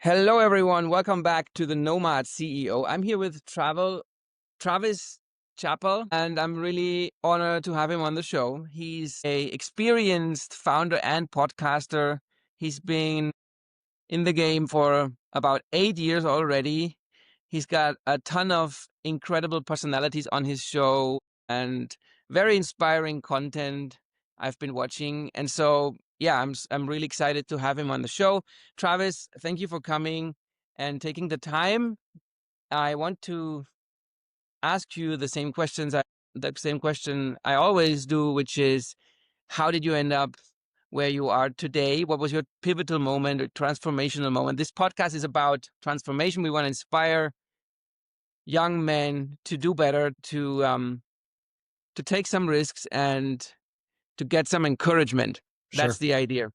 Hello, everyone. Welcome back to the Nomad CEO. I'm here with Travis Chappell, and I'm really honored to have him on the show. He's a experienced founder and podcaster. He's been in the game for about 8 years already. He's got a ton of incredible personalities on his show and very inspiring content I've been watching. And so, yeah, I'm really excited to have him on the show. Travis, thank you for coming and taking the time. I want to ask you the same question I always do, which is, how did you end up where you are today? What was your pivotal moment or transformational moment? This podcast is about transformation. We want to inspire young men to do better, to take some risks and to get some encouragement. Sure. That's the idea.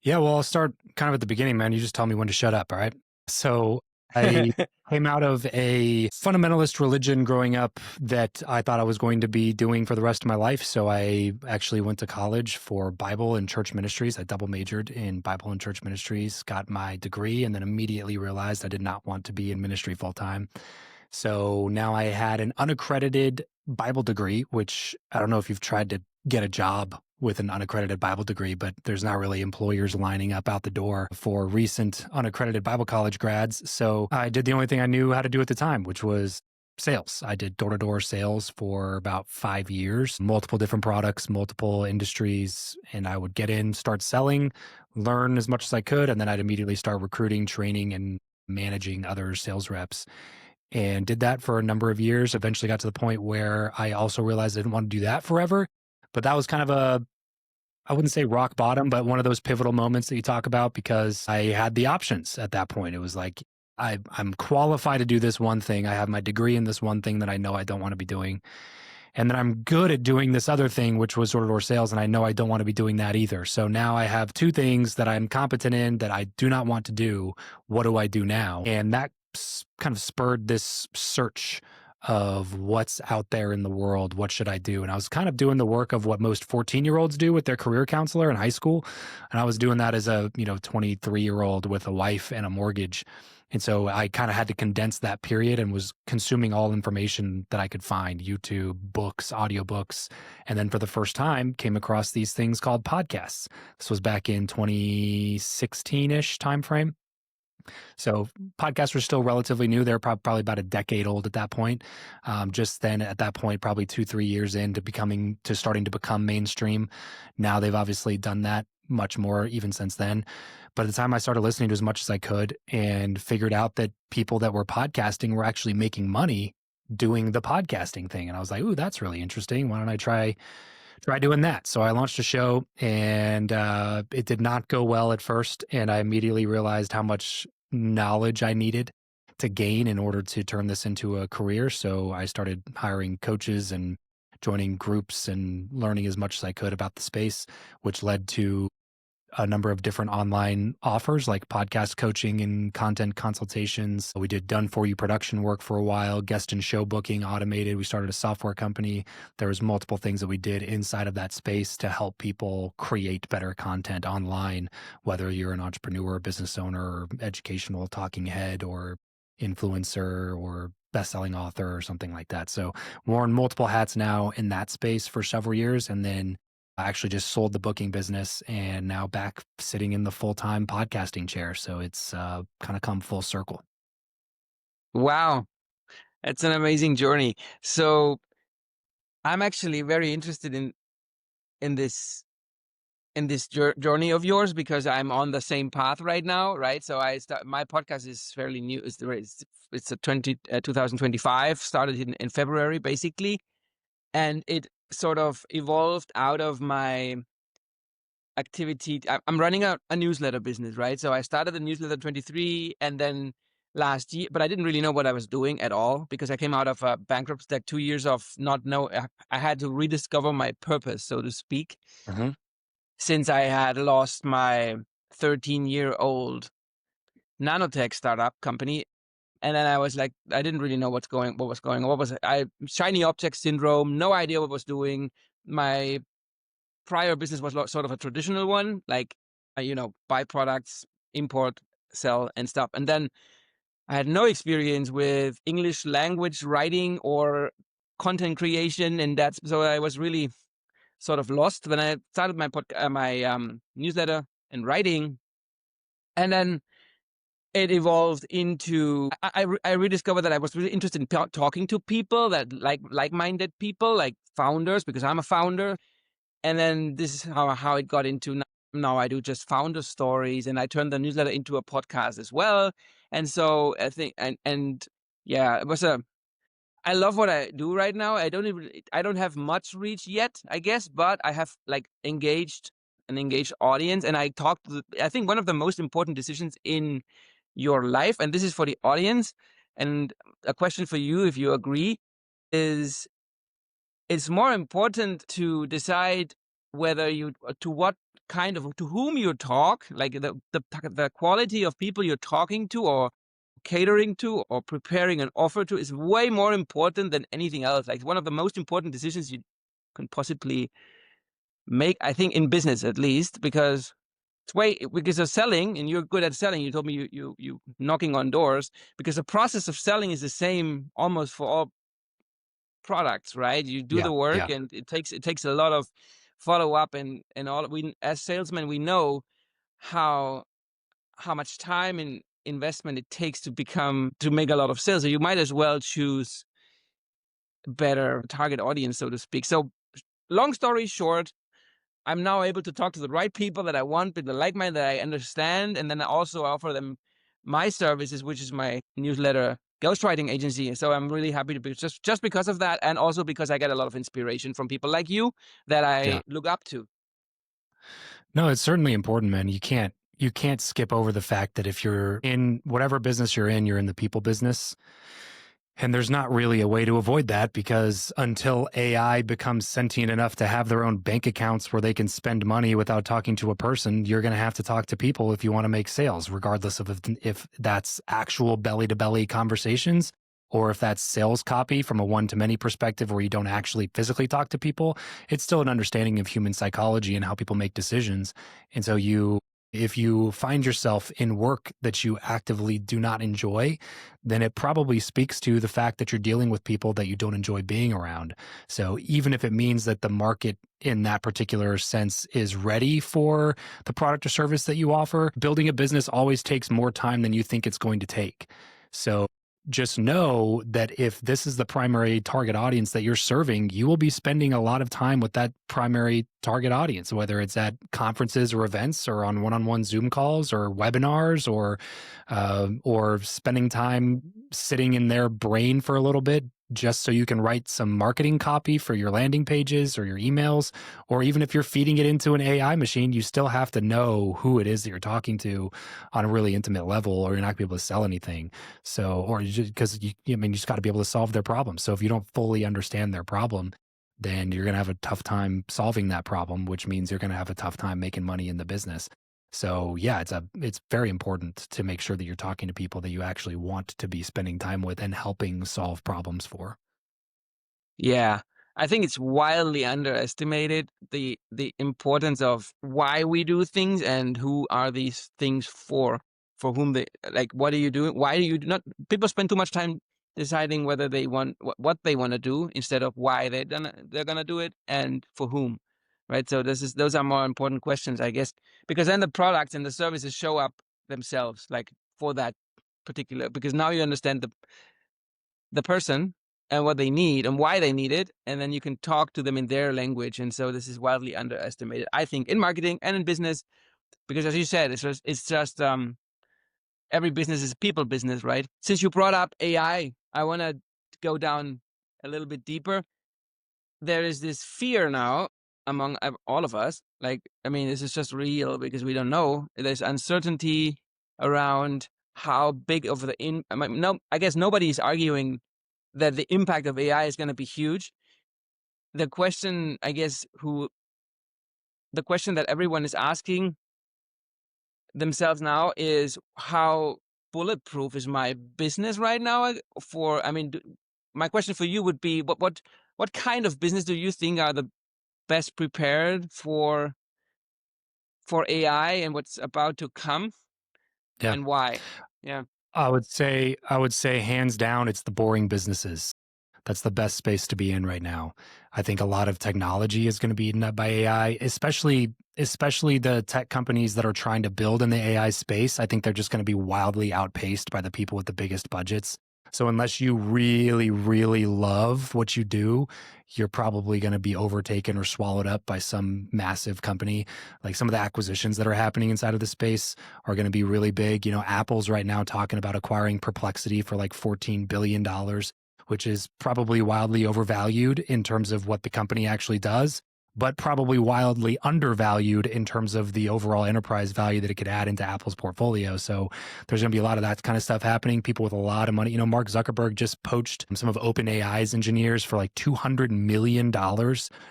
Yeah, well, I'll start kind of at the beginning, man. You just tell me when to shut up, all right? So I came out of a fundamentalist religion growing up that I thought I was going to be doing for the rest of my life. So I actually went to college for Bible and church ministries. I double majored in Bible and church ministries, got my degree, and then immediately realized I did not want to be in ministry full time. So now I had an unaccredited Bible degree, which I don't know if you've tried to get a job with an unaccredited Bible degree, but there's not really employers lining up out the door for recent unaccredited Bible college grads. So I did the only thing I knew how to do at the time, which was sales. I did door-to-door sales for about 5 years, multiple different products, multiple industries, and I would get in, start selling, learn as much as I could, and then I'd immediately start recruiting, training, and managing other sales reps. And did that for a number of years. Eventually got to the point where I also realized I didn't want to do that forever. But that was kind of I wouldn't say rock bottom, but one of those pivotal moments that you talk about, because I had the options at that point. It was like, I'm qualified to do this one thing. I have my degree in this one thing that I know I don't want to be doing. And then I'm good at doing this other thing, which was door-to-door sales. And I know I don't want to be doing that either. So now I have two things that I'm competent in that I do not want to do. What do I do now? And that kind of spurred this search of what's out there in the world. What should I do? And I was kind of doing the work of what most 14-year-olds do with their career counselor in high school. And I was doing that as a 23-year-old with a wife and a mortgage. And so I kind of had to condense that period and was consuming all information that I could find: YouTube, books, audiobooks. And then for the first time came across these things called podcasts. This was back in 2016-ish timeframe. So podcasts were still relatively new. They're probably about a decade old at that point. Just then at that point, probably 2-3 years into starting to become mainstream. Now they've obviously done that much more even since then. But at the time I started listening to as much as I could and figured out that people that were podcasting were actually making money doing the podcasting thing. And I was like, ooh, that's really interesting. Why don't I try doing that? So I launched a show, and it did not go well at first. And I immediately realized how much knowledge I needed to gain in order to turn this into a career. So I started hiring coaches and joining groups and learning as much as I could about the space, which led to a number of different online offers like podcast coaching and content consultations. We did done for you production work for a while, guest and show booking, automated. We started a software company. There was multiple things that we did inside of that space to help people create better content online, whether you're an entrepreneur, business owner, or educational talking head, or influencer, or best-selling author, or something like that. So worn multiple hats now in that space for several years. And then I actually just sold the booking business and now back sitting in the full-time podcasting chair. So it's kind of come full circle. Wow. That's an amazing journey. So I'm actually very interested in this journey of yours, because I'm on the same path right now, right? So my podcast is fairly new. It's 2025, started in February, basically. And it sort of evolved out of my activity. I'm running a newsletter business, right? So I started the newsletter 23, and then last year, but I didn't really know what I was doing at all, because I came out of a bankruptcy, like 2 years of not know. I had to rediscover my purpose, so to speak, since I had lost my 13-year-old nanotech startup company. And then I was like, I didn't really know what was going on. Shiny object syndrome, no idea what I was doing. My prior business was sort of a traditional one, like, buy products, import sell and stuff. And then I had no experience with English language writing or content creation, and that's so I was really sort of lost when I started my newsletter and writing, and then it evolved into I rediscovered that I was really interested in talking to people that like-minded people, like founders, because I'm a founder. And then this is how it got into now I do just founder stories, and I turned the newsletter into a podcast as well. And so I think and yeah, it was a I love what I do right now. I don't have much reach yet, I guess, but I have like an engaged audience, and I talk to I think one of the most important decisions in your life, and this is for the audience, and a question for you, if you agree, is it's more important to decide whether you to what kind of to whom you talk, like the quality of people you're talking to or catering to or preparing an offer to is way more important than anything else. Like one of the most important decisions you can possibly make, I think, in business at least, because because of selling, and you're good at selling. You told me you knocking on doors, because the process of selling is the same almost for all products, right? You do Yeah. the work, Yeah. and it takes a lot of follow up, and all. We as salesmen, we know how much time and investment it takes to make a lot of sales. So you might as well choose better target audience, so to speak. So long story short, I'm now able to talk to the right people that I want, people like mine that I understand, and then I also offer them my services, which is my newsletter ghostwriting agency. So I'm really happy to be just because of that, and also because I get a lot of inspiration from people like you that Yeah. I look up to. No, it's certainly important, man. You can't skip over the fact that if you're in whatever business you're in the people business. And there's not really a way to avoid that, because until AI becomes sentient enough to have their own bank accounts where they can spend money without talking to a person, you're going to have to talk to people if you want to make sales, regardless of if that's actual belly to belly conversations or if that's sales copy from a one to many perspective where you don't actually physically talk to people. It's still an understanding of human psychology and how people make decisions. And so if you find yourself in work that you actively do not enjoy, then it probably speaks to the fact that you're dealing with people that you don't enjoy being around. So even if it means that the market in that particular sense is ready for the product or service that you offer, building a business always takes more time than you think it's going to take. So just know that if this is the primary target audience that you're serving, you will be spending a lot of time with that primary target audience, whether it's at conferences or events or on one-on-one Zoom calls or webinars or spending time sitting in their brain for a little bit just so you can write some marketing copy for your landing pages or your emails. Or even if you're feeding it into an AI machine, you still have to know who it is that you're talking to on a really intimate level, or you're not going to be able to sell anything. So, or because you just got to be able to solve their problem. So if you don't fully understand their problem, then you're going to have a tough time solving that problem, which means you're going to have a tough time making money in the business. So yeah, it's very important to make sure that you're talking to people that you actually want to be spending time with and helping solve problems for. Yeah. I think it's wildly underestimated the importance of why we do things and who are these things for whom they like. What are you doing? Why do you not? People spend too much time deciding whether they want what they want to do instead of why they're gonna do it and for whom, right? So those are more important questions, I guess, because then the products and the services show up themselves, like for that particular. Because now you understand the person and what they need and why they need it, and then you can talk to them in their language. And so this is wildly underestimated, I think, in marketing and in business, because as you said, it's just every business is a people business, right? Since you brought up AI, I want to go down a little bit deeper. There is this fear now among all of us. Like, I mean, this is just real because we don't know. There's uncertainty around how big of I mean, no, I guess nobody's arguing that the impact of AI is going to be huge. The question, I guess, the question that everyone is asking themselves now is how bulletproof is my business right now? I mean, my question for you would be, what kind of business do you think are the best prepared for AI and what's about to come? Yeah. and why? Yeah. I would say hands down, it's the boring businesses. That's the best space to be in right now. I think a lot of technology is going to be eaten up by AI, especially the tech companies that are trying to build in the AI space. I think they're just going to be wildly outpaced by the people with the biggest budgets. So unless you really, really love what you do, you're probably going to be overtaken or swallowed up by some massive company. Like some of the acquisitions that are happening inside of the space are going to be really big. You know, Apple's right now talking about acquiring Perplexity for like $14 billion, which is probably wildly overvalued in terms of what the company actually does, but probably wildly undervalued in terms of the overall enterprise value that it could add into Apple's portfolio. So there's going to be a lot of that kind of stuff happening. People with a lot of money. You know, Mark Zuckerberg just poached some of OpenAI's engineers for like $200 million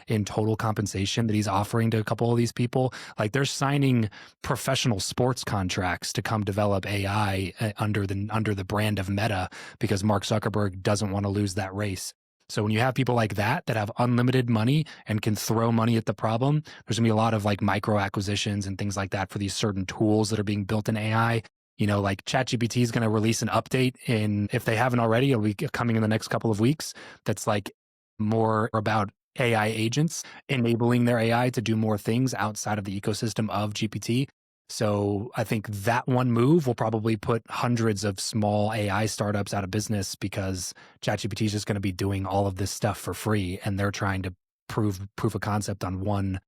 in total compensation that he's offering to a couple of these people. Like they're signing professional sports contracts to come develop AI under the brand of Meta, because Mark Zuckerberg doesn't want to lose that race. So when you have people like that have unlimited money and can throw money at the problem, there's gonna be a lot of like micro acquisitions and things like that for these certain tools that are being built in AI. You know, like ChatGPT is going to release an update if they haven't already, it'll be coming in the next couple of weeks. That's like more about AI agents enabling their AI to do more things outside of the ecosystem of GPT. So I think that one move will probably put hundreds of small AI startups out of business, because ChatGPT is just going to be doing all of this stuff for free, and they're trying to prove proof of concept on one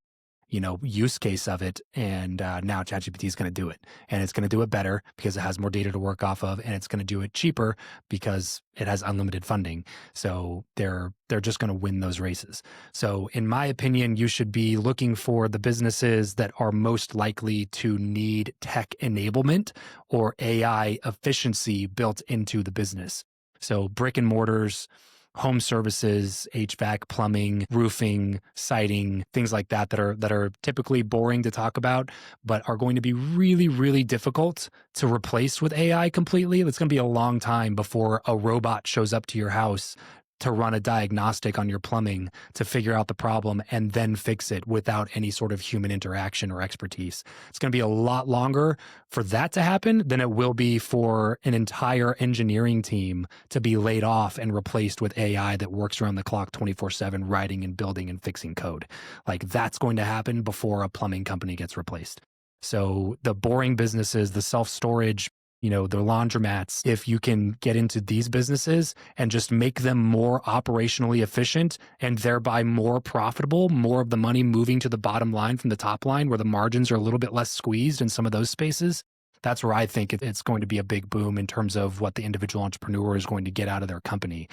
use case of it. And now ChatGPT is going to do it, and it's going to do it better because it has more data to work off of, and it's going to do it cheaper because it has unlimited funding. So they're just going to win those races. So in my opinion, you should be looking for the businesses that are most likely to need tech enablement or AI efficiency built into the business. So brick and mortars, home services, HVAC, plumbing, roofing, siding, things like that are typically boring to talk about, but are going to be really, really difficult to replace with AI completely. It's going to be a long time before a robot shows up to your house to run a diagnostic on your plumbing to figure out the problem and then fix it without any sort of human interaction or expertise. It's going to be a lot longer for that to happen than it will be for an entire engineering team to be laid off and replaced with AI that works around the clock 24/7, writing and building and fixing code. Like that's going to happen before a plumbing company gets replaced. So the boring businesses, the self-storage, the laundromats, if you can get into these businesses and just make them more operationally efficient and thereby more profitable, more of the money moving to the bottom line from the top line, where the margins are a little bit less squeezed in some of those spaces, that's where I think it's going to be a big boom in terms of what the individual entrepreneur is going to get out of their company.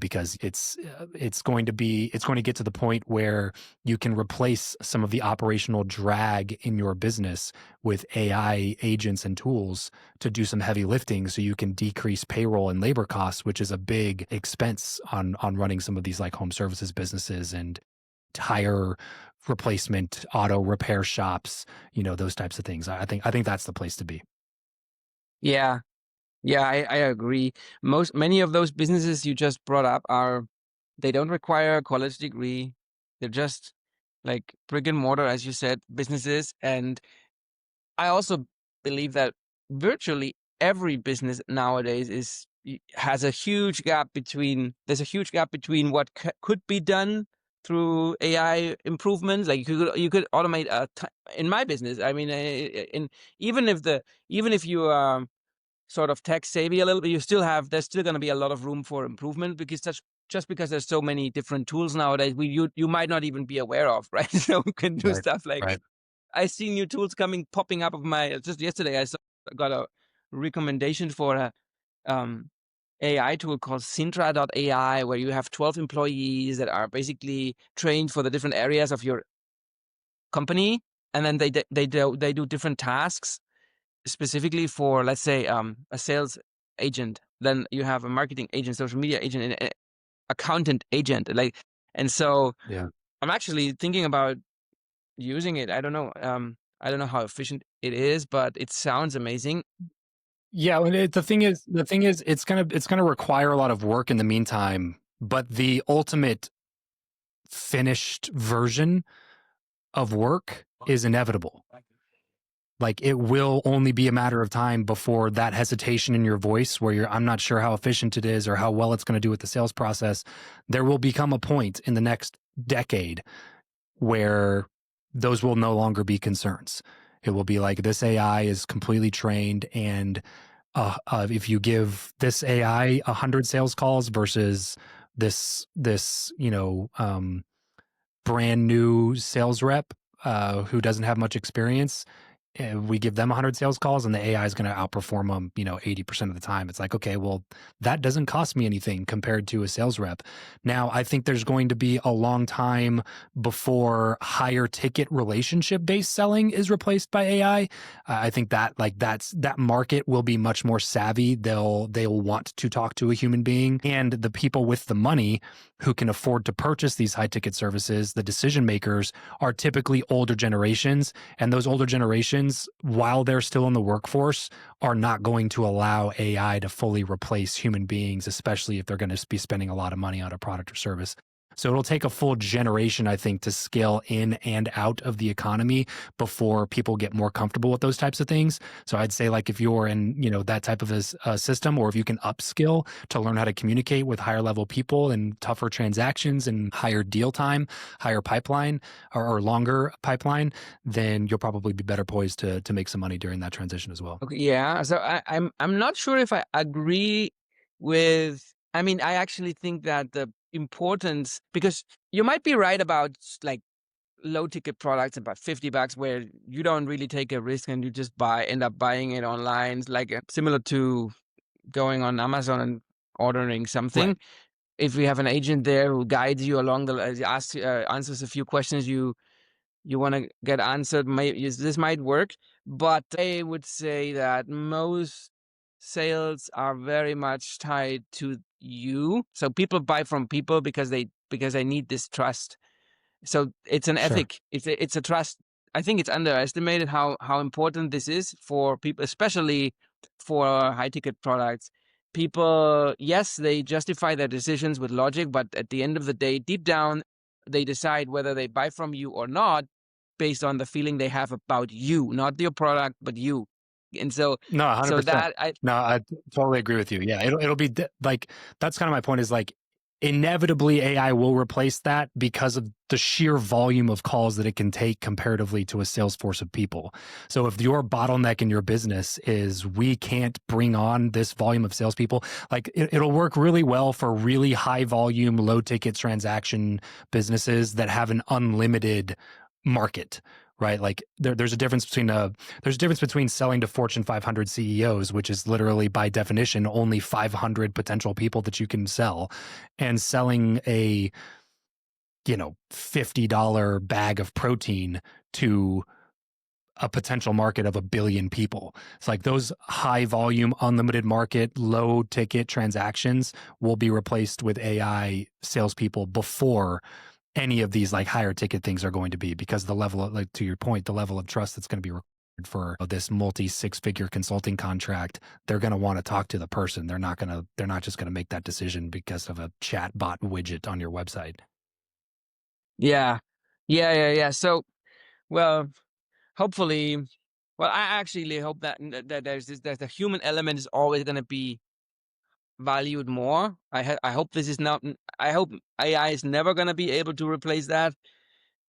Because it's going to get to the point where you can replace some of the operational drag in your business with AI agents and tools to do some heavy lifting, so you can decrease payroll and labor costs, which is a big expense on running some of these like home services businesses and tire replacement, auto repair shops, those types of things. I think that's the place to be. Yeah. Yeah, I agree. Many of those businesses you just brought up they don't require a college degree. They're just like brick and mortar, as you said, businesses. And I also believe that virtually every business nowadays has a huge gap between what could be done through AI improvements. Like you could automate in my business. I mean, even if you sort of tech savvy a little bit, there's still going to be a lot of room for improvement, because just because there's so many different tools nowadays, you might not even be aware of, right? So we can do Right. stuff like, Right. I see new tools popping up just yesterday. Got a recommendation for a um, AI tool called Sintra.ai, where you have 12 employees that are basically trained for the different areas of your company, and then they do different tasks specifically for, let's say, a sales agent. Then you have a marketing agent, social media agent, and an accountant agent. And so Yeah. I'm actually thinking about using it. I don't know. I don't know how efficient it is, but it sounds amazing. Yeah, and the thing is, it's gonna require a lot of work in the meantime. But the ultimate finished version of work is inevitable. like it will only be a matter of time before that hesitation in your voice where I'm not sure how efficient it is or how well it's going to do with the sales process. There will become a point in the next decade where those will no longer be concerns. It will be like, this AI is completely trained, and if you give this AI 100 sales calls versus this brand new sales rep who doesn't have much experience, we give them 100 sales calls and the AI is going to outperform them, 80% of the time. It's like, okay, well, that doesn't cost me anything compared to a sales rep. Now, I think there's going to be a long time before higher ticket relationship based selling is replaced by AI. I think that that market will be much more savvy. They'll want to talk to a human being, and the people with the money who can afford to purchase these high ticket services, the decision makers, are typically older generations, and those older generations, while they're still in the workforce, are not going to allow AI to fully replace human beings, especially if they're going to be spending a lot of money on a product or service. So it'll take a full generation, I think, to scale in and out of the economy before people get more comfortable with those types of things. So I'd say, like, if you're in, that type of a system, or if you can upskill to learn how to communicate with higher level people and tougher transactions and higher deal time, higher pipeline or longer pipeline, then you'll probably be better poised to make some money during that transition as well. Okay, yeah. So I'm not sure if I agree with. I mean, I actually think that the importance, because you might be right about like low ticket products, about $50, where you don't really take a risk and you just end up buying it online, like similar to going on Amazon and ordering something. Right. If we have an agent there who guides you along answers a few questions you want to get answered, this might work. But I would say that most sales are very much tied to you. So people buy from people because they need this trust. So it's an Sure. ethic. It's a trust. I think it's underestimated how important this is for people, especially for high ticket products. People, yes, they justify their decisions with logic, but at the end of the day, deep down, they decide whether they buy from you or not based on the feeling they have about you, not your product, but you. And so, No, 100%. that I No, I totally agree with you. Yeah, it'll be like, that's kind of my point, is like, inevitably AI will replace that because of the sheer volume of calls that it can take comparatively to a sales force of people. So if your bottleneck in your business is, we can't bring on this volume of salespeople, like it'll work really well for really high volume, low ticket transaction businesses that have an unlimited market, right? Like there's a difference between selling to Fortune 500 CEOs, which is literally by definition only 500 potential people that you can sell, and selling a $50 bag of protein to a potential market of 1 billion people. It's like those high volume, unlimited market, low ticket transactions will be replaced with AI salespeople before any of these like higher ticket things are going to be, because the level of, like, to your point, the level of trust that's going to be required for this multi 6-figure consulting contract, they're going to want to talk to the person. They're not just going to make that decision because of a chat bot widget on your website. yeah. So, well, hopefully, well, I actually hope that that the human element is always going to be valued more. I hope this is not. I hope AI is never going to be able to replace that,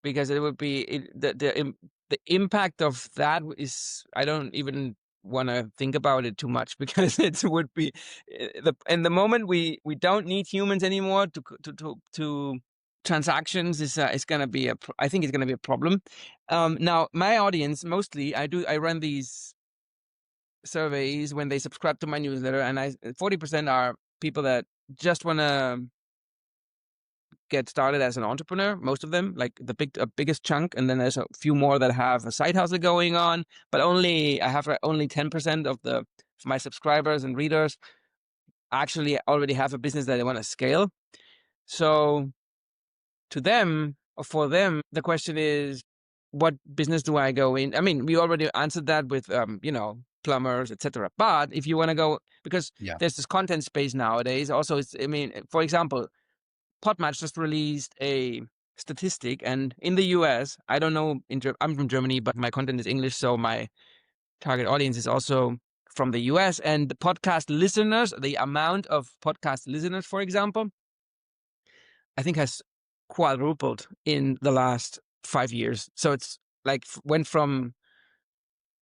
because it would be the impact of that is, I don't even want to think about it too much, because it would be the moment we don't need humans anymore to transactions is going to be I think it's going to be a problem. Now my audience, mostly I run these surveys when they subscribe to my newsletter, and 40% are people that just want to get started as an entrepreneur, most of them, like the biggest chunk, and then there's a few more that have a side hustle going on, but I have only 10% of my subscribers and readers actually already have a business that they want to scale. So to them, or for them, the question is, what business do I go in? I mean, we already answered that with plumbers, etc. But if you want to go, because there's this content space nowadays also, for example, Podmatch just released a statistic, and in the US, I don't know, I'm from Germany, but my content is English, so my target audience is also from the US, and the podcast listeners, the amount of podcast listeners, for example, I think has quadrupled in the last 5 years. So it's like went from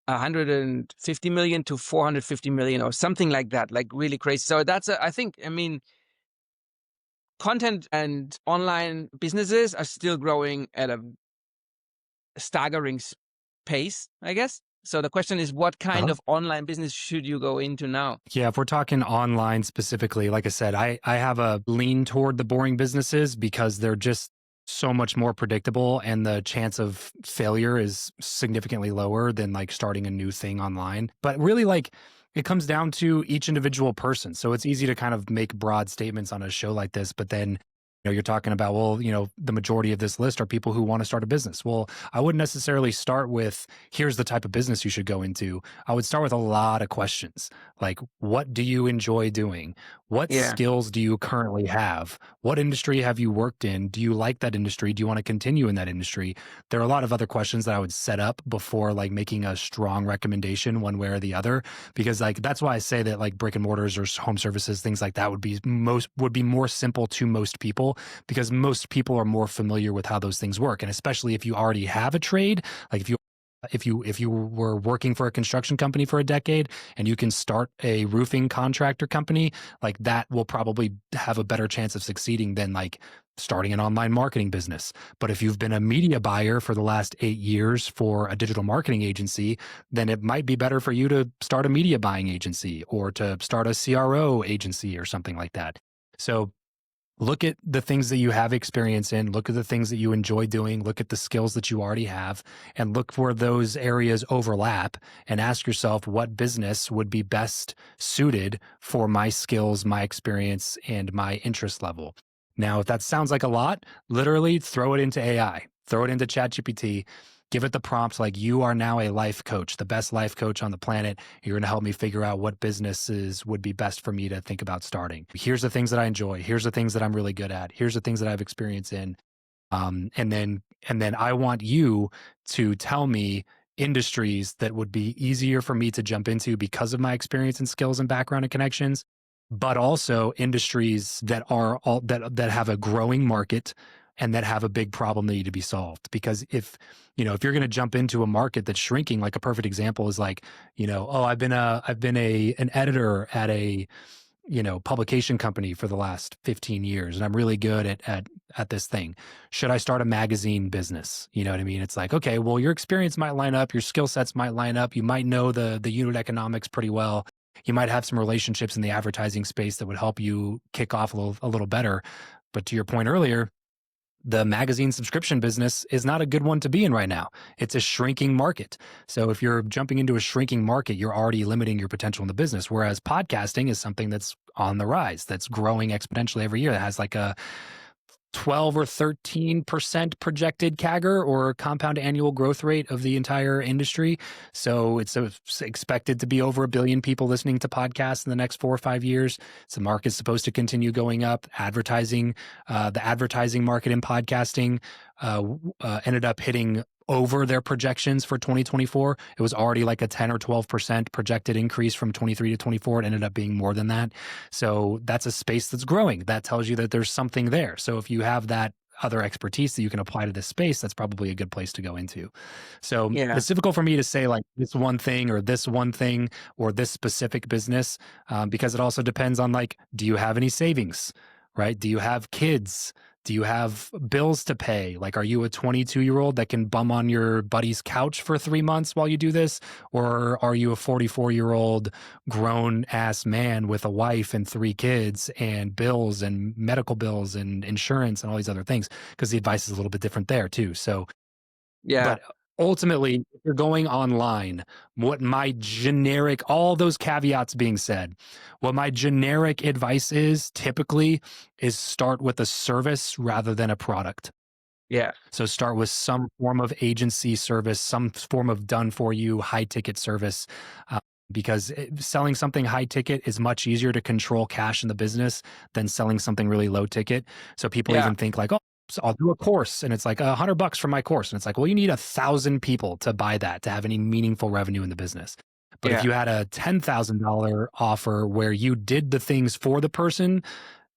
150 million to 450 million or something like that, like really crazy. So that's, I think, I mean, content and online businesses are still growing at a staggering pace, I guess. So the question is, what kind of online business should you go into now? Yeah, if we're talking online specifically, like I said, I have a lean toward the boring businesses because they're just so much more predictable and the chance of failure is significantly lower than like starting a new thing online. But really, like, it comes down to each individual person. So it's easy to kind of make broad statements on a show like this, but then you're talking about, well, the majority of this list are people who want to start a business. Well, I wouldn't necessarily start with, here's the type of business you should go into. I would start with a lot of questions like, what do you enjoy doing? What skills do you currently have? What industry have you worked in? Do you like that industry? Do you want to continue in that industry? There are a lot of other questions that I would set up before like making a strong recommendation one way or the other, because like, that's why I say that like brick and mortars or home services, things like that would be more simple to most people, because most people are more familiar with how those things work. And especially if you already have a trade, like if you were working for a construction company for a decade and you can start a roofing contractor company, like that will probably have a better chance of succeeding than like starting an online marketing business. But if you've been a media buyer for the last 8 years for a digital marketing agency, then it might be better for you to start a media buying agency or to start a CRO agency or something like that. So look at the things that you have experience in, look at the things that you enjoy doing, look at the skills that you already have, and look where those areas overlap and ask yourself what business would be best suited for my skills, my experience, and my interest level. Now, if that sounds like a lot, literally throw it into AI, throw it into ChatGPT, give it the prompt like, you are now a life coach, the best life coach on the planet. You're going to help me figure out what businesses would be best for me to think about starting. Here's the things that I enjoy. Here's the things that I'm really good at. Here's the things that I have experience in. And then I want you to tell me industries that would be easier for me to jump into because of my experience and skills and background and connections, but also industries that are that have a growing market and that have a big problem that need to be solved. Because if you're going to jump into a market that's shrinking, like a perfect example is like, I've been an editor at a publication company for the last 15 years and I'm really good at this thing. Should I start a magazine business? You know what I mean? It's like, okay, well, your experience might line up, your skill sets might line up, you might know the unit economics pretty well. You might have some relationships in the advertising space that would help you kick off a little better. But to your point earlier, the magazine subscription business is not a good one to be in right now. It's a shrinking market. So if you're jumping into a shrinking market, you're already limiting your potential in the business. Whereas podcasting is something that's on the rise, that's growing exponentially every year, that has like a 12 or 13% projected CAGR or compound annual growth rate of the entire industry. So it's expected to be over 1 billion people listening to podcasts in the next 4 or 5 years. So the market's supposed to continue going up. Advertising, the advertising market in podcasting ended up hitting over their projections for 2024. It was already like a 10 or 12% projected increase from 23 to 24. It ended up being more than that. So that's a space that's growing. That tells you that there's something there. So if you have that other expertise that you can apply to this space, that's probably a good place to go into. So it's difficult for me to say like this one thing or this specific business, because it also depends on like, do you have any savings, right? Do you have kids? Do you have bills to pay? Like, are you a 22-year-old that can bum on your buddy's couch for 3 months while you do this? Or are you a 44-year-old grown-ass man with a wife and 3 kids and bills and medical bills and insurance and all these other things? Because the advice is a little bit different there too. So, but ultimately, if you're going online, all those caveats being said, what my generic advice is typically is start with a service rather than a product. Yeah. So start with some form of agency service, some form of done for you high ticket service. Because selling something high ticket is much easier to control cash in the business than selling something really low ticket. So people even think like, oh, I'll do a course, and it's like $100 for my course, and it's like, well, you need 1,000 people to buy that to have any meaningful revenue in the business. But if Yeah. you had a $10,000 offer where you did the things for the person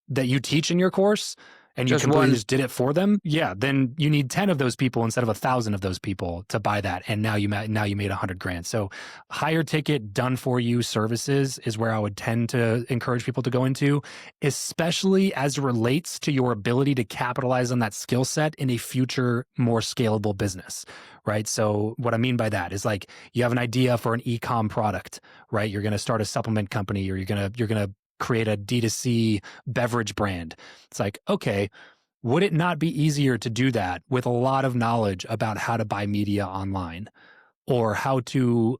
that you teach in your course, and you Just completely one. just did it for them, yeah, then you need 10 of those people instead of 1,000 of those people to buy that. And now you made $100,000. So higher ticket, done for you services is where I would tend to encourage people to go into, especially as it relates to your ability to capitalize on that skill set in a future, more scalable business, right? So what I mean by that is, like, you have an idea for an e-com product, right? You're going to start a supplement company, or you're going to create a D2C beverage brand. It's like, okay, would it not be easier to do that with a lot of knowledge about how to buy media online, or how to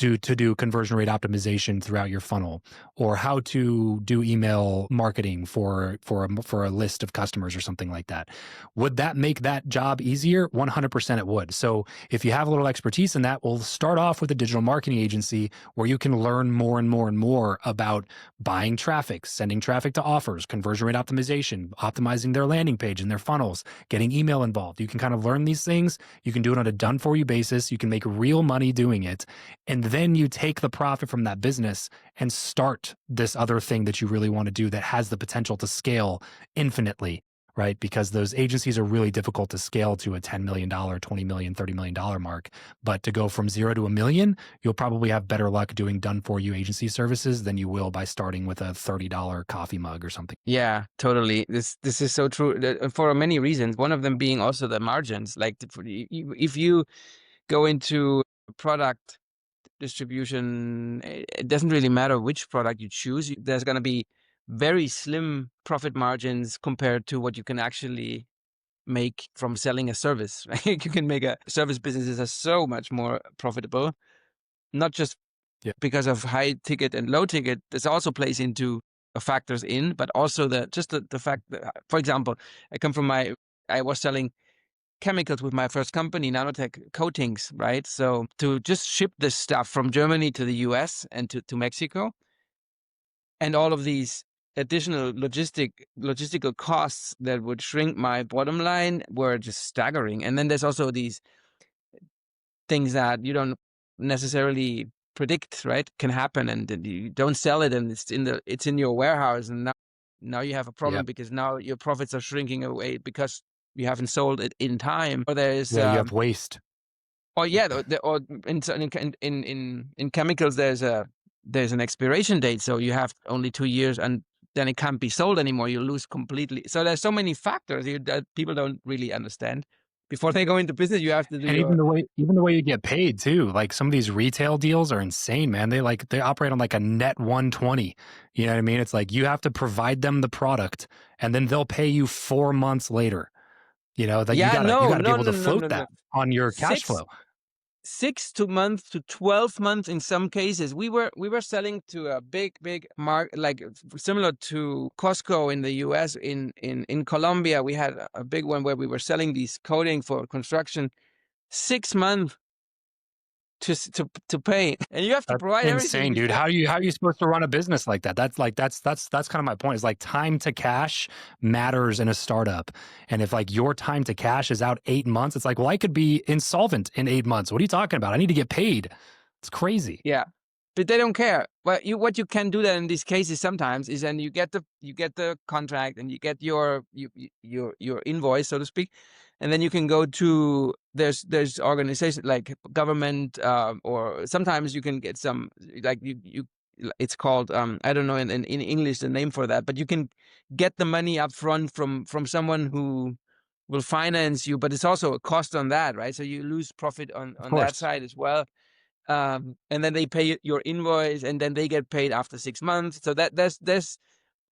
do conversion rate optimization throughout your funnel, or how to do email marketing for a list of customers or something like that? Would that make that job easier? 100% it would. So if you have a little expertise in that, we'll start off with a digital marketing agency where you can learn more and more and more about buying traffic, sending traffic to offers, conversion rate optimization, optimizing their landing page and their funnels, getting email involved. You can kind of learn these things. You can do it on a done for you basis. You can make real money doing it. And then you take the profit from that business and start this other thing that you really want to do that has the potential to scale infinitely, right? Because those agencies are really difficult to scale to a $10 million, $20 million, $30 million mark. But to go from 0 to $1 million, you'll probably have better luck doing done for you agency services than you will by starting with a $30 coffee mug or something. Yeah, totally. This is so true for many reasons. One of them being also the margins. Like if you go into product distribution, it doesn't really matter which product you choose. There's going to be very slim profit margins compared to what you can actually make from selling a service. Right? You can make a service businesses are so much more profitable, not just Yeah. because of high ticket and low ticket. This also plays into factors in, but also the fact that, for example, I was selling chemicals with my first company, nanotech coatings, right? So to just ship this stuff from Germany to the US and to Mexico, and all of these additional logistical costs that would shrink my bottom line were just staggering. And then there's also these things that you don't necessarily predict, right? Can happen, and you don't sell it, and it's in your warehouse, and now you have a Yeah. problem because now your profits are shrinking away because you haven't sold it in time. Or there's Yeah. You have waste. or yeah, or in chemicals there's an expiration date, so you have only 2 years, and then it can't be sold anymore. You lose completely. So there's so many factors that people don't really understand. Before they go into business, you have to do And your even the way you get paid too. Like, some of these retail deals are insane, man. They operate on like a net 120. You know what I mean? It's like you have to provide them the product, and then they'll pay you 4 months later. You know, that you yeah. gotta No, be no, able no, to no, float no, no. that on your cash Six flow. 6 to 12 months in some cases. We were selling to a big market, like similar to Costco in the US. In Colombia, we had a big one where we were selling these coating for construction. 6 months to pay, and you have to That's provide everything insane, dude. before. How are you supposed to run a business like that? That's kind of my point. Is like, time to cash matters in a startup. And if like your time to cash is out 8 months, it's like, well, I could be insolvent in 8 months. What are you talking about? I need to get paid. It's crazy. Yeah, but they don't care. Well, what you can do then in these cases sometimes is then you get the contract, and you get your invoice, so to speak, and then you can go to there's organizations like government, or sometimes you can get some, like you it's called I don't know in English the name for that, but you can get the money up front from someone who will finance you, but it's also a cost on that, right? So you lose profit Of on that course. side as well. And then they pay your invoice, and then they get paid after 6 months. So that there's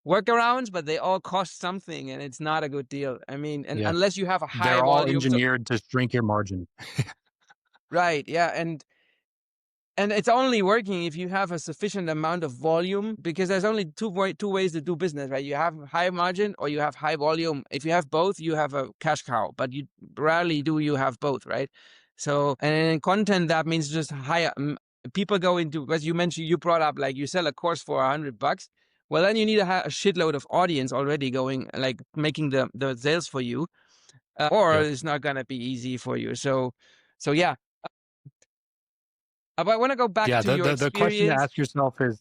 workarounds, but they all cost something, and it's not a good deal. I mean, and Yeah. unless you have a high They're all volume, so engineered to shrink your margin. right, yeah, and it's only working if you have a sufficient amount of volume, because there's only two ways to do business, right? You have high margin or you have high volume. If you have both, you have a cash cow, but you rarely do you have both, right? So, and in content, that means just higher. People go into, as you mentioned, you brought up, like you sell a course for $100. well, then you need to have a shitload of audience already going, like making the sales for you, or Yep. it's not gonna be easy for you. So yeah. But I want to go back Yeah. to your The question to experience. ask yourself is,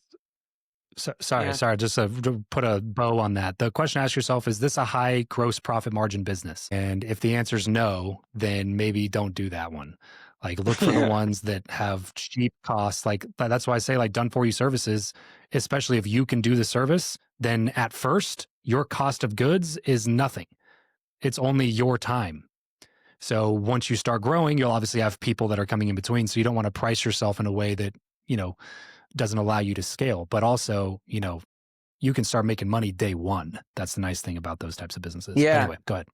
Yeah. sorry. Just to put a bow on that. The question to ask yourself is this a high gross profit margin business? And if the answer is no, then maybe don't do that one. Like look for the Yeah. ones that have cheap costs. Like that's why I say like done for you services, especially if you can do the service, then at first your cost of goods is nothing. It's only your time. So once you start growing, you'll obviously have people that are coming in between. So you don't want to price yourself in a way that, you know, doesn't allow you to scale. But also, you can start making money day one. That's the nice thing about those types of businesses. But Yeah. anyway, go ahead.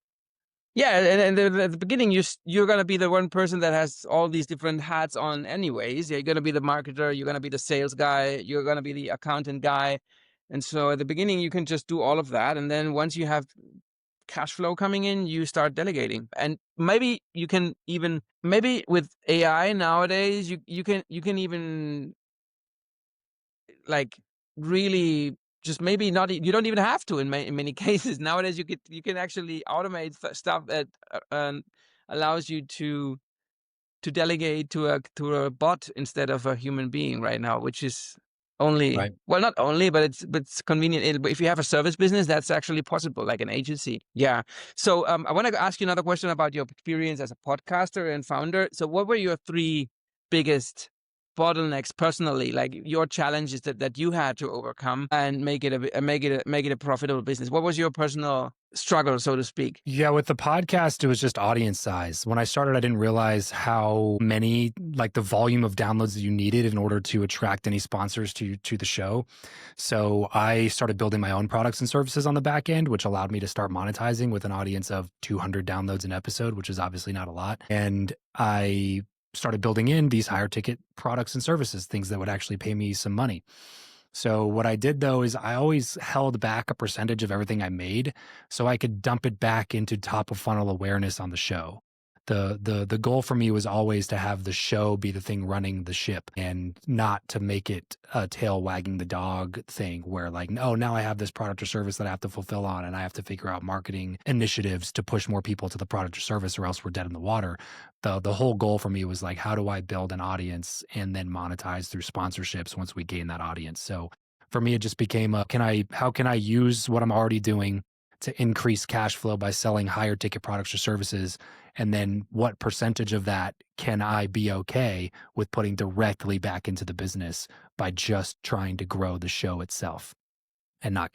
Yeah, and at the beginning, you're gonna be the one person that has all these different hats on, anyways. You're gonna be the marketer, you're gonna be the sales guy, you're gonna be the accountant guy, and so at the beginning, you can just do all of that, and then once you have cash flow coming in, you start delegating, and maybe you can even maybe with AI nowadays, you can even like really just maybe not you don't even have to in many cases nowadays. You can actually automate stuff that allows you to delegate to a bot instead of a human being right now, which is only, Right. well, not only, but it's convenient. But if you have a service business, that's actually possible, like an agency. Yeah. So I want to ask you another question about your experience as a podcaster and founder. So what were your three biggest bottlenecks personally, like your challenges that you had to overcome and make it a profitable business? What was your personal struggle, so to speak? Yeah, with the podcast, it was just audience size. When I started, I didn't realize how many, like the volume of downloads that you needed in order to attract any sponsors to the show. So I started building my own products and services on the back end, which allowed me to start monetizing with an audience of 200 downloads an episode, which is obviously not a lot. And I started building in these higher ticket products and services, things that would actually pay me some money. So what I did though is I always held back a percentage of everything I made so I could dump it back into top of funnel awareness on the show. The goal for me was always to have the show be the thing running the ship and not to make it a tail wagging the dog thing where like, oh, now I have this product or service that I have to fulfill on and I have to figure out marketing initiatives to push more people to the product or service or else we're dead in the water. The whole goal for me was like, how do I build an audience and then monetize through sponsorships once we gain that audience? So for me, it just became how can I use what I'm already doing to increase cash flow by selling higher ticket products or services? And then what percentage of that can I be okay with putting directly back into the business by just trying to grow the show itself and not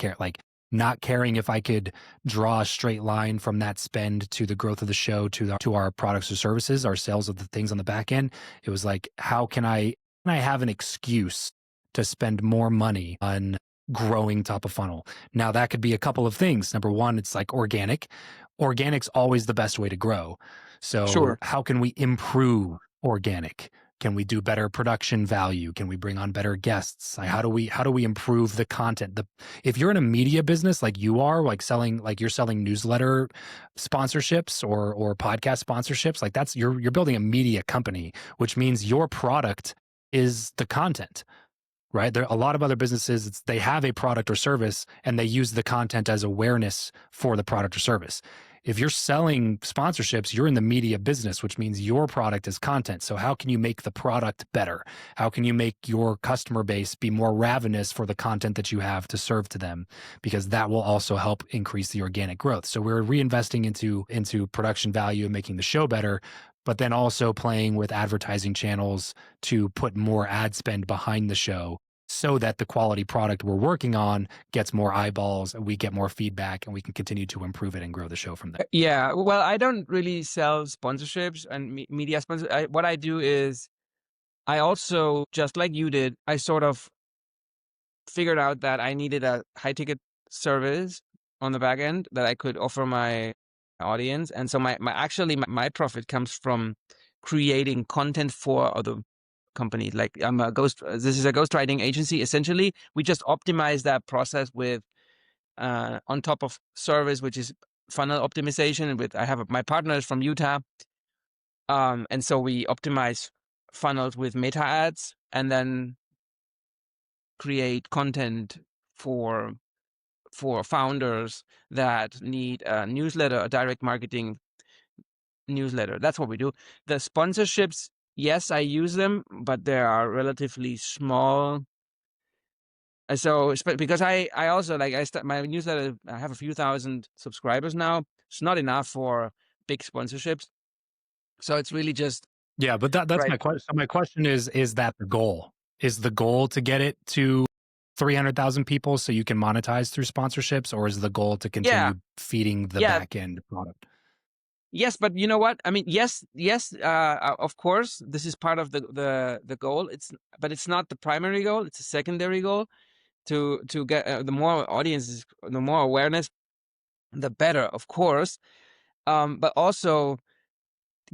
caring if I could draw a straight line from that spend to the growth of the show to our products or services, our sales of the things on the back end. It was like, how can I have an excuse to spend more money on growing top of funnel? Now that could be a couple of things. Number one, it's like organic. Organic's always the best way to grow. So Sure. how can we improve organic? Can we do better production value? Can we bring on better guests? Like how do we improve the content? If you're in a media business like you are, like you're selling newsletter sponsorships or podcast sponsorships, like that's you're building a media company, which means your product is the content. Right. There are a lot of other businesses, they have a product or service and they use the content as awareness for the product or service. If you're selling sponsorships, you're in the media business, which means your product is content. So how can you make the product better? How can you make your customer base be more ravenous for the content that you have to serve to them? Because that will also help increase the organic growth. So we're reinvesting into production value and making the show better, but then also playing with advertising channels to put more ad spend behind the show so that the quality product we're working on gets more eyeballs and we get more feedback and we can continue to improve it and grow the show from there. Yeah, well, I don't really sell sponsorships and media sponsors. What I do is I also, just like you did, I sort of figured out that I needed a high ticket service on the back end that I could offer my audience. And so my profit comes from creating content for other companies. Like this is a ghostwriting agency. Essentially, we just optimize that process with on top of service, which is funnel optimization. I have my partner is from Utah, and so we optimize funnels with meta ads, and then create content for founders that need a newsletter, a direct marketing newsletter. That's what we do. The sponsorships, yes, I use them, but they are relatively small. So because I also like I start my newsletter. I have a few thousand subscribers now. It's not enough for big sponsorships. So it's really just Yeah, but that's right. my question. So my question is that the goal? Is the goal to get it to 300,000 people so you can monetize through sponsorships, or is the goal to Yeah, continue feeding the yeah, back end product? yes, but you know what? I mean, yes, yes. Of course, this is part of the goal. But it's not the primary goal. It's a secondary goal to get the more audiences, the more awareness, the better, of course. But also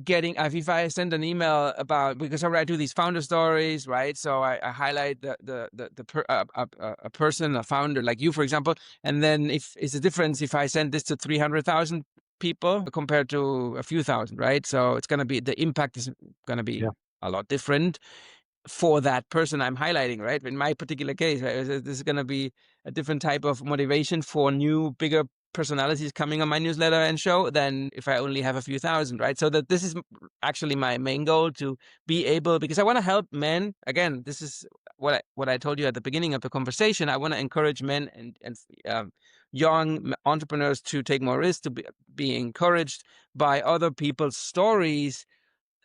getting if I send an email about because I do these founder stories, right? So I highlight a person, a founder like you, for example, and then if it's a difference if I send this to 300,000 people compared to a few thousand, right? So it's gonna be the impact is gonna be Yeah. a lot different for that person I'm highlighting, right? In my particular case, right, this is going to be a different type of motivation for new, bigger personalities coming on my newsletter and show than if I only have a few thousand, right? So that this is actually my main goal to be able, because I want to help men. Again, this is what I told you at the beginning of the conversation. I want to encourage men and young entrepreneurs to take more risks, to be encouraged by other people's stories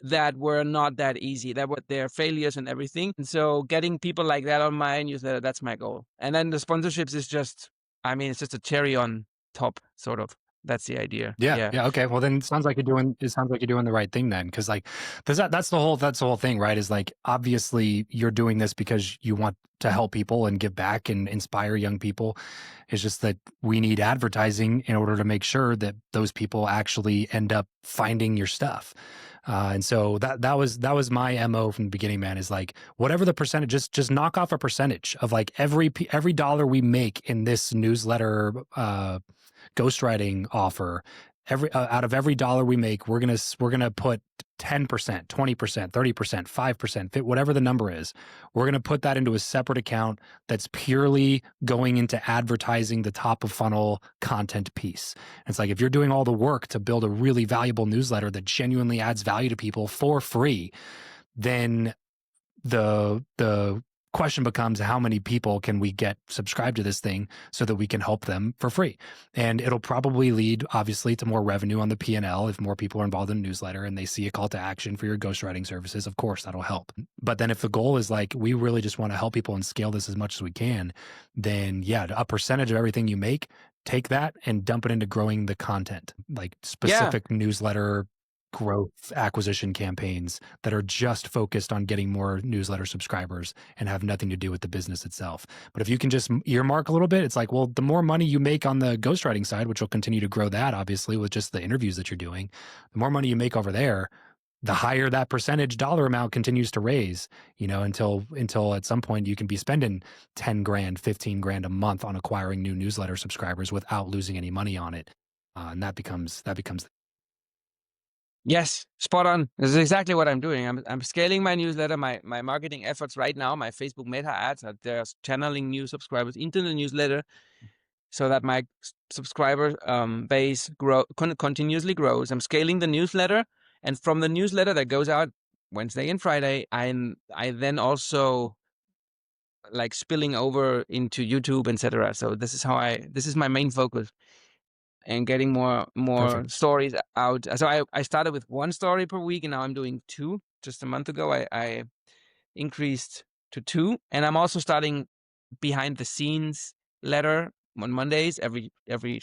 that were not that easy, that were their failures and everything. And so getting people like that on my newsletter, that's my goal. And then the sponsorships is just, I mean, it's just a cherry on top, sort of. That's the idea. Yeah, Yeah. yeah, okay. Well, then it sounds like you're doing the right thing then, because like that's the whole thing, right? Is like obviously you're doing this because you want to help people and give back and inspire young people. It's just that we need advertising in order to make sure that those people actually end up finding your stuff. And so that was my MO from the beginning, man, is like whatever the percentage, just knock off a percentage of like every dollar we make in this newsletter ghostwriting offer. Every out of every dollar we make, we're gonna put 10%, 20%, 30%, 5%, whatever the number is. We're gonna put that into a separate account that's purely going into advertising the top of funnel content piece. And it's like if you're doing all the work to build a really valuable newsletter that genuinely adds value to people for free, then the question becomes how many people can we get subscribed to this thing so that we can help them for free. And it'll probably lead obviously to more revenue on the P&L if more people are involved in the newsletter and they see a call to action for your ghostwriting services. Of course that'll help. But then if the goal is like we really just want to help people and scale this as much as we can, then yeah, a percentage of everything you make, take that and dump it into growing the content, like specific newsletter growth acquisition campaigns that are just focused on getting more newsletter subscribers and have nothing to do with the business itself. But if you can just earmark a little bit, it's like, well, the more money you make on the ghostwriting side, which will continue to grow that obviously with just the interviews that you're doing, the more money you make over there, the higher that percentage dollar amount continues to raise, you know, until at some point you can be spending 10 grand, 15 grand a month on acquiring new newsletter subscribers without losing any money on it. And that becomes Yes, spot on. This is exactly what I'm doing. I'm scaling my newsletter, my marketing efforts right now. My Facebook Meta ads are they're channeling new subscribers into the newsletter, so that my subscriber base continuously grows. I'm scaling the newsletter, and from the newsletter that goes out Wednesday and Friday, I then also like spilling over into YouTube, etc. So this is my main focus and getting more perfect. stories out. So I started with one story per week, and now I'm doing two. Just a month ago, I increased to two, and I'm also starting behind the scenes letter on Mondays every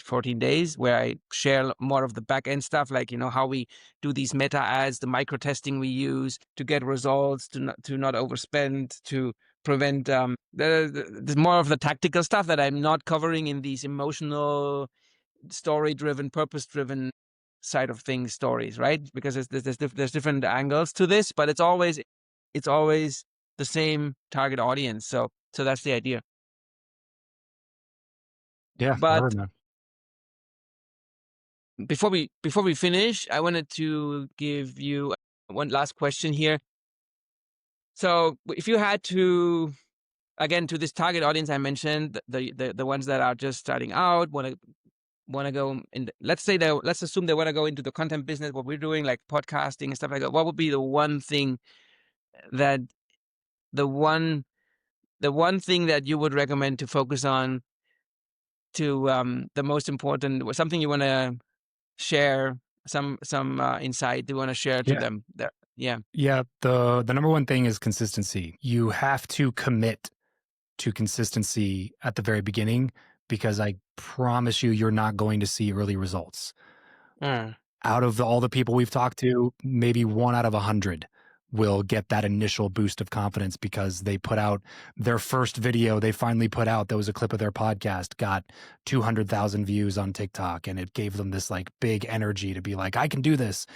14 days, where I share more of the back end stuff, like how we do these meta ads, the micro testing we use to get results, to not overspend, to prevent the more of the tactical stuff that I'm not covering in these emotional, story driven, purpose driven side of things stories, right? Because there's different angles to this, but it's always the same target audience. So that's the idea. Yeah, I But heard, man. before we finish, I wanted to give you one last question here. So if you had to again, to this target audience I mentioned, the ones that are just starting out, want to go in, let's assume they want to go into the content business, what we're doing, like podcasting and stuff like that. What would be the one thing that the one thing that you would recommend to focus on, to the most important, something you want to share, some insight you want to share to Yeah. them? Yeah. Yeah. The number one thing is consistency. You have to commit to consistency at the very beginning, because I promise you, you're not going to see early results. Out of all the people we've talked to, maybe 1 out of 100 will get that initial boost of confidence because they put out their first video they finally put out that was a clip of their podcast, got 200,000 views on TikTok, and it gave them this like big energy to be like, I can do this.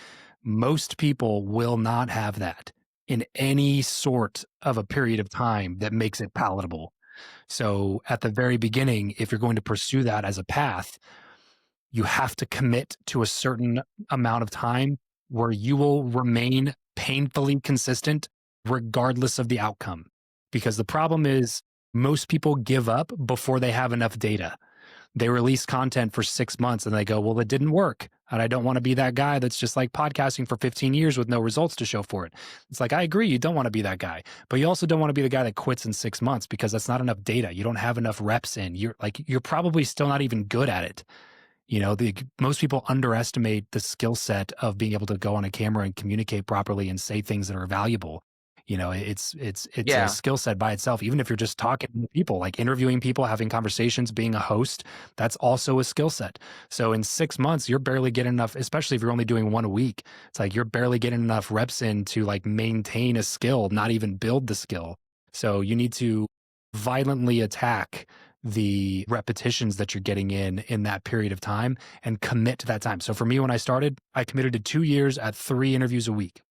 Most people will not have that in any sort of a period of time that makes it palatable. So at the very beginning, if you're going to pursue that as a path, you have to commit to a certain amount of time where you will remain painfully consistent regardless of the outcome. Because the problem is, most people give up before they have enough data. They release content for 6 months and they go, well, it didn't work. And I don't want to be that guy that's just like podcasting for 15 years with no results to show for it. It's like, I agree, you don't want to be that guy, but you also don't want to be the guy that quits in 6 months because that's not enough data. You don't have enough reps in. You're probably still not even good at it. You know, most people underestimate the skill set of being able to go on a camera and communicate properly and say things that are valuable. You know, it's Yeah. a skill set by itself. Even if you're just talking to people, like interviewing people, having conversations, being a host, that's also a skill set. So in 6 months, you're barely getting enough, especially if you're only doing one a week. It's like you're barely getting enough reps in to like maintain a skill, not even build the skill. So you need to violently attack the repetitions that you're getting in that period of time and commit to that time. So for me, when I started, I committed to 2 years at 3 interviews a week.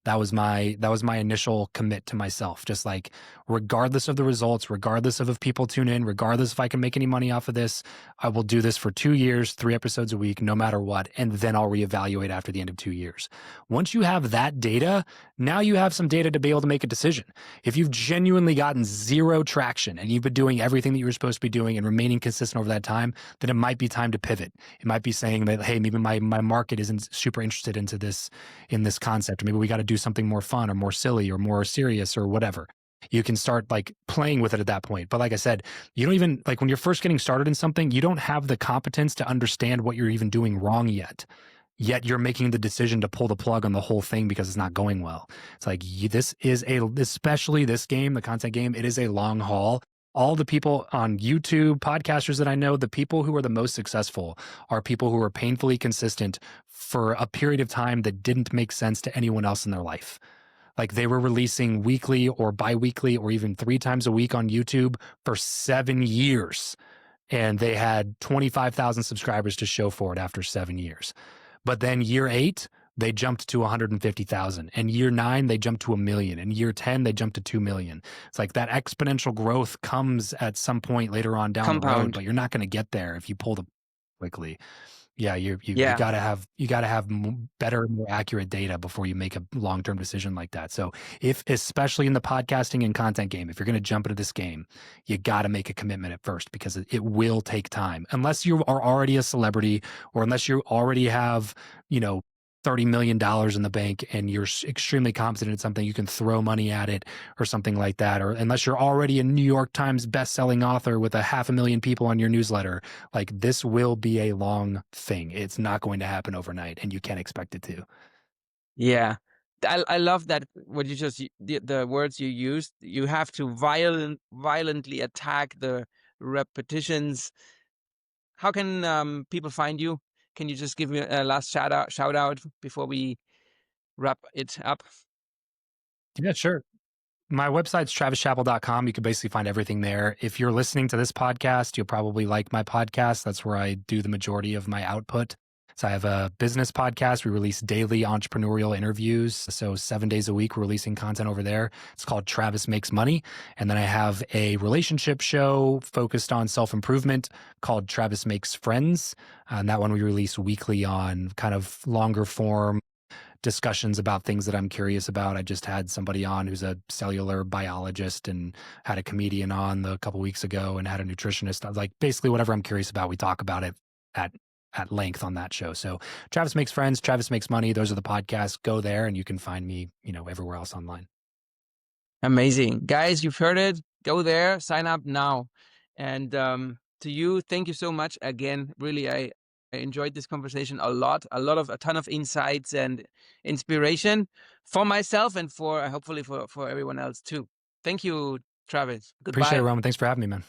That was my initial commit to myself. Just like, regardless of the results, regardless of if people tune in, regardless if I can make any money off of this, I will do this for 2 years, 3 episodes a week, no matter what. And then I'll reevaluate after the end of 2 years. Once you have that data, now you have some data to be able to make a decision. If you've genuinely gotten zero traction and you've been doing everything that you were supposed to be doing and remaining consistent over that time, then it might be time to pivot. It might be saying that, hey, maybe my market isn't super interested in this concept. Or maybe we got to do something more fun or more silly or more serious or whatever. You can start like playing with it at that point. But like I said, you don't even, like when you're first getting started in something, you don't have the competence to understand what you're even doing wrong yet you're making the decision to pull the plug on the whole thing because it's not going well. It's like, especially this game, the content game, it is a long haul. All the people on YouTube, podcasters that I know, the people who are the most successful are people who are painfully consistent for a period of time that didn't make sense to anyone else in their life. Like they were releasing weekly or bi-weekly or even 3 times a week on YouTube for 7 years. And they had 25,000 subscribers to show for it after 7 years. But then year 8, they jumped to 150,000. And year 9, they jumped to 1 million. And year 10, they jumped to 2 million. It's like that exponential growth comes at some point later on down the road, but you're not going to get there if you pull the quickly. Yeah, you gotta have better, more accurate data before you make a long-term decision like that. So especially in the podcasting and content game, if you're going to jump into this game, you got to make a commitment at first because it will take time. Unless you are already a celebrity or unless you already have, $30 million in the bank and you're extremely competent in something, you can throw money at it or something like that. Or unless you're already a New York Times best-selling author with 500,000 people on your newsletter, like this will be a long thing. It's not going to happen overnight and you can't expect it to. Yeah. I love that what you just the words you used. You have to violently attack the repetitions. How can people find you? Can you just give me a last shout out before we wrap it up? Yeah, sure. My website's travischappell.com. You can basically find everything there. If you're listening to this podcast, you'll probably like my podcast. That's where I do the majority of my output. So I have a business podcast. We release daily entrepreneurial interviews. So 7 days a week, we're releasing content over there. It's called Travis Makes Money. And then I have a relationship show focused on self-improvement called Travis Makes Friends. And that one we release weekly on kind of longer form discussions about things that I'm curious about. I just had somebody on who's a cellular biologist and had a comedian on a couple weeks ago and had a nutritionist. I was like, basically whatever I'm curious about, we talk about it at length on that show. So Travis Makes Friends, Travis Makes Money. Those are the podcasts. Go there and you can find me, everywhere else online. Amazing. Guys, you've heard it. Go there, sign up now. And to you, thank you so much again. Really, I enjoyed this conversation a lot. A ton of insights and inspiration for myself and for hopefully for everyone else too. Thank you, Travis. Appreciate it, Goodbye. Roman. Thanks for having me, man.